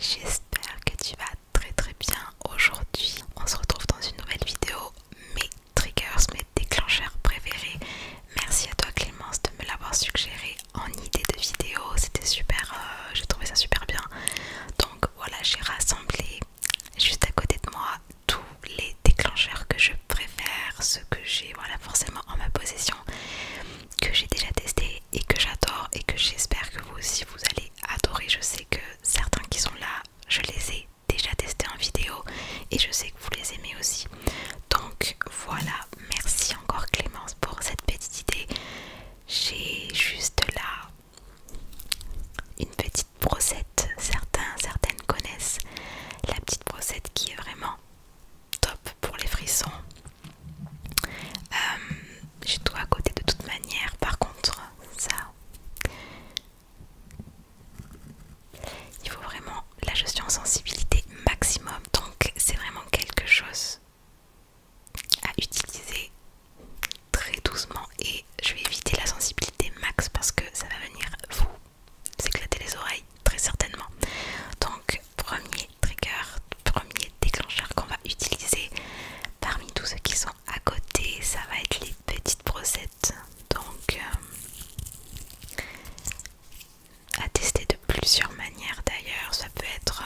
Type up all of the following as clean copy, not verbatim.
j'espère que tu vas très bien. Aujourd'hui, on se retrouve dans une nouvelle vidéo, mes triggers, mes déclencheurs préférés. Merci à toi Clémence de me l'avoir suggéré en idée de vidéo, c'était super, j'ai trouvé ça super bien. Donc voilà, j'ai rassemblé juste à côté de moi tous les déclencheurs que je préfère, ceux que j'ai voilà, forcément en ma possession, que j'ai déjà testé et que j'adore et que j'espère que vous aussi vous allez adorer. Je sais que certains qui sont là, je les ai déjà testés en vidéo et je sais que vous les aimez aussi. Donc voilà, merci encore Clémence pour cette petite idée. J'ai juste là une petite brossette, certaines connaissent la petite brossette qui est vraiment top pour les frissons. J'ai tout à côté de toute manière, par contre ça, il faut vraiment, là je suis en sensibilité maximum, donc c'est vraiment quelque chose à utiliser très doucement et je vais éviter la sensibilité max parce que ça va venir vous s'éclater les oreilles très certainement. Donc premier trigger, premier déclencheur qu'on va utiliser parmi tous ceux qui sont à côté, ça va être les petites brossettes. Donc à tester de plusieurs manières d'ailleurs, ça peut être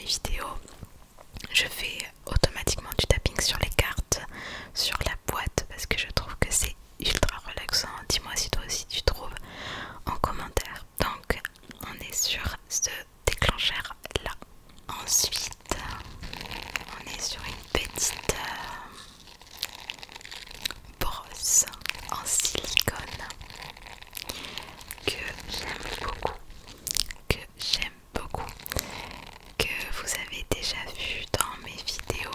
vidéos, je fais automatiquement du tapping sur les cartes, sur la boîte, parce que je trouve que c'est ultra relaxant. Dis-moi si toi aussi tu trouves en commentaire. Donc on est sur ce déclencheur là. Ensuite on est sur une petite brosse en silicone que j'aime beaucoup, que vous avez déjà vu dans mes vidéos.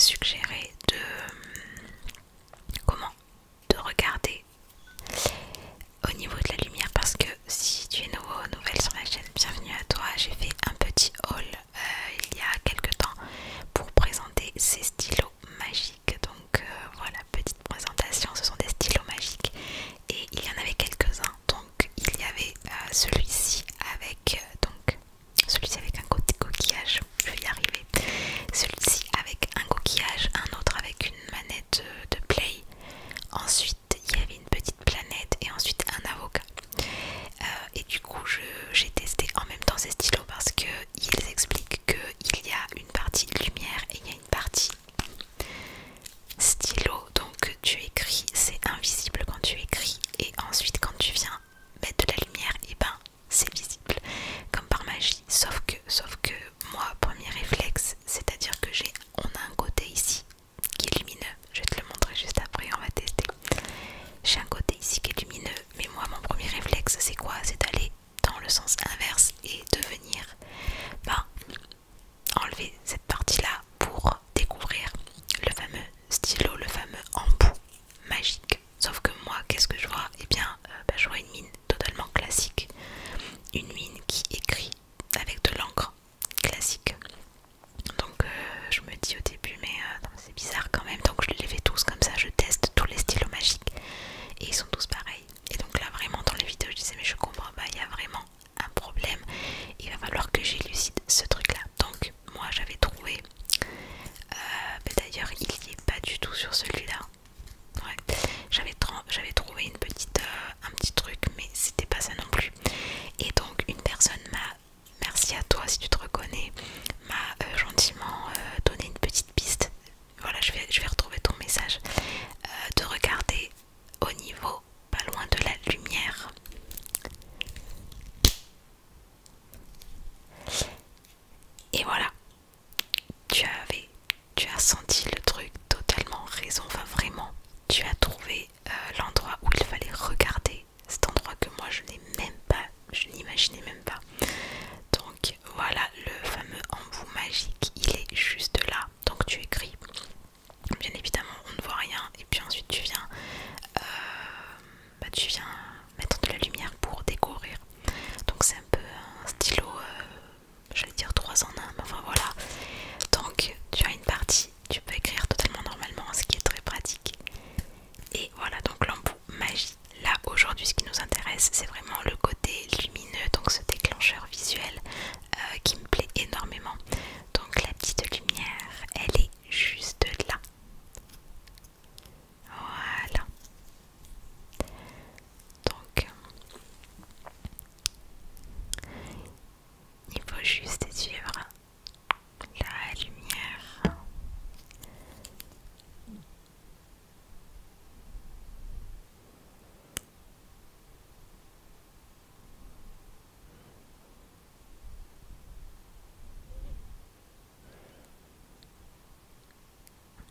suggéré de comment de regarder au niveau de la lumière, parce que si tu es nouvelle sur ma chaîne, bienvenue à toi. J'ai fait un petit haul il y a quelques temps pour présenter ces stylos magiques. Donc voilà, petite présentation, ce sont des stylos magiques et il y en avait quelques-uns. Donc il y avait celui-ci avec celui-ci avec un côté coquillage, je vais y arriver. Celui-ci avec un coquillage, un autre avec une manette de play. Ensuite il y avait une petite planète et ensuite un avocat. Et du coup j'ai testé en même temps ces stylos parce que ils expliquent qu'il y a une partie lumière et il y a une partie stylo. Donc tu écris, c'est invisible quand tu écris, et ensuite quand tu viens mettre de la lumière, et ben c'est visible comme par magie. Sauf que moi, premier réflexe, c'est-à-dire que on a un côté ici qui est lumineux. Je vais te le montrer juste après, on va tester. J'ai un côté ici qui est lumineux, mais moi mon premier réflexe c'est quoi? C'est d'aller dans le sens inverse et de venir enlever cette partie là pour découvrir le fameux stylo, le fameux embout magique. Sauf que moi, qu'est-ce que je vois? Eh bien je vois une mine totalement classique, une mine qui écrit avec de l'encre classique. Donc je me dis au début mais non, c'est bizarre quand même. Donc je les fais tous comme ça, je teste tous les stylos magiques et ils sont tous pareils. Et donc là vraiment dans les vidéos je disais mais je comprends pas, il y a vraiment un problème, il va falloir que j'élucide ce truc là. Donc moi j'avais trouvé d'ailleurs il n'y est pas du tout sur celui-là. Ouais. J'avais trouvé une petite, un petit truc, mais c'était pas ça non plus. Et donc une personne m'a, merci à toi si tu te reconnais, m'a gentiment donné une petite piste. Voilà, je vais retrouver ton message. De regarder au niveau pas loin de la lumière. Et voilà, tu as senti le truc, totalement raison, enfin vraiment, tu as trouvé l'endroit où il fallait regarder, cet endroit que moi je n'ai même pas, je n'imaginais même pas. Donc voilà, le fameux embout magique, il est juste là. Donc tu écris, bien évidemment on ne voit rien, et puis ensuite tu viens mettre de la lumière pour découvrir. Donc c'est un peu un stylo, j'allais dire 3 en 1, mais enfin voilà. Donc tu as une partie, tu peux écrire totalement normalement, ce qui est très pratique. Et voilà, donc l'embout magie. Là aujourd'hui ce qui nous intéresse c'est vraiment le côté lumineux, donc ce déclencheur visuel qui me plaît énormément. Donc la petite lumière, elle est juste là. Voilà. Donc il faut juste suivre la lumière.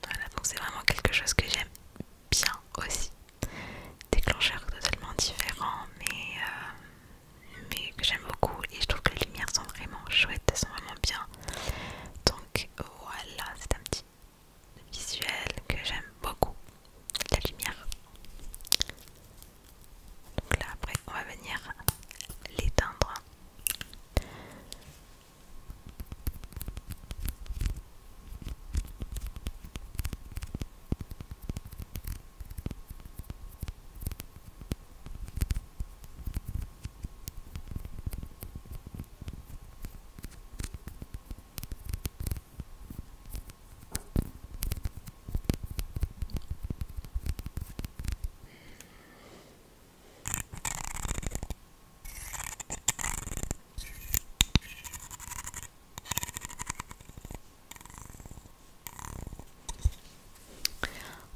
Voilà, donc c'est vraiment quelque chose que j'aime bien aussi. Déclencheur totalement différent, mais que j'aime beaucoup, et je trouve que les lumières sont vraiment chouettes, elles sont vraiment bien. Donc voilà, c'est un petit visuel que j'aime beaucoup, la lumière. Donc là après on va venir l'éteindre.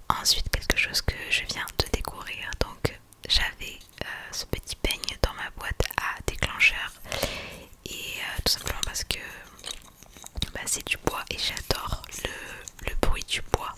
Ensuite, quelque chose que je viens de découvrir, donc j'avais ce petit peigne dans ma boîte à déclencheur, et tout simplement parce que c'est du bois et j'adore le bruit du bois.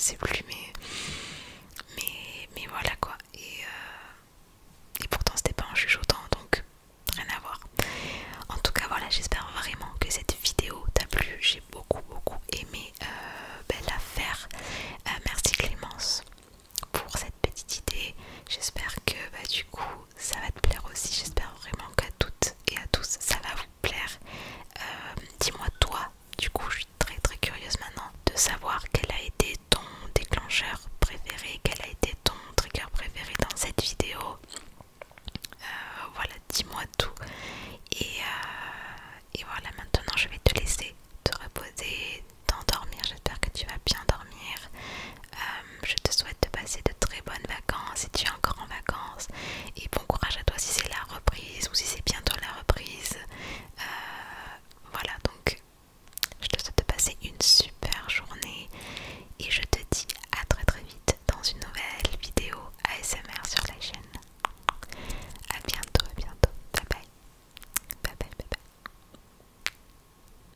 sais plus,